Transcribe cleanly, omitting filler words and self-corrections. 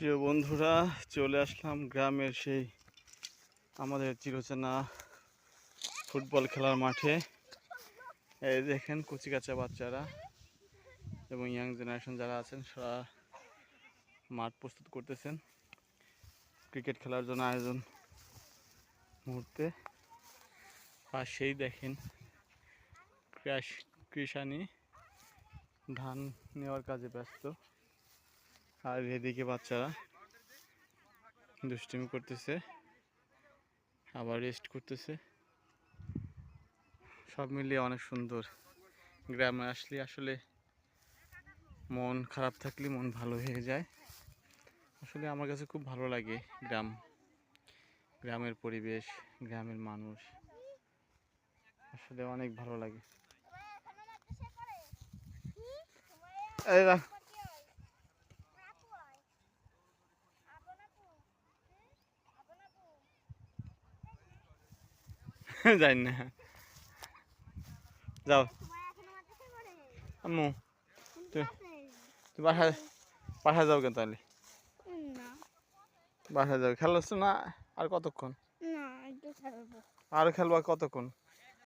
প্রিয় বন্ধুরা, চলে আসলাম গ্রামের সেই আমাদের চিরচেনা ফুটবল খেলার মাঠে। এই দেখেন কচিকাঁচা বাচ্চারা এবং ইয়াং জেনারেশন যারা আছেন সারা মাঠ প্রস্তুত করতেছেন ক্রিকেট খেলার জন্য আয়োজন মুহূর্তে। পাশেই দেখেন কৃষানি ধান নেওয়ার কাজে ব্যস্ত, আর এদিকে বাচ্চারা দুষ্টুমি করতেছে, আবার রেস্ট করতেছে। সব মিলিয়ে অনেক সুন্দর। গ্রামে আসলে আসলে মন খারাপ থাকলে মন ভালো হয়ে যায়। আসলে আমার কাছে খুব ভালো লাগে গ্রামের পরিবেশ, গ্রামের মানুষ, আসলে অনেক ভালো লাগে। জানি না, যাও আম্মু, তুই বাসায় যাও কেন তাহলে? বাসায় যাও, খেলছ না আর কতক্ষণ? আর খেলবা কতক্ষণ?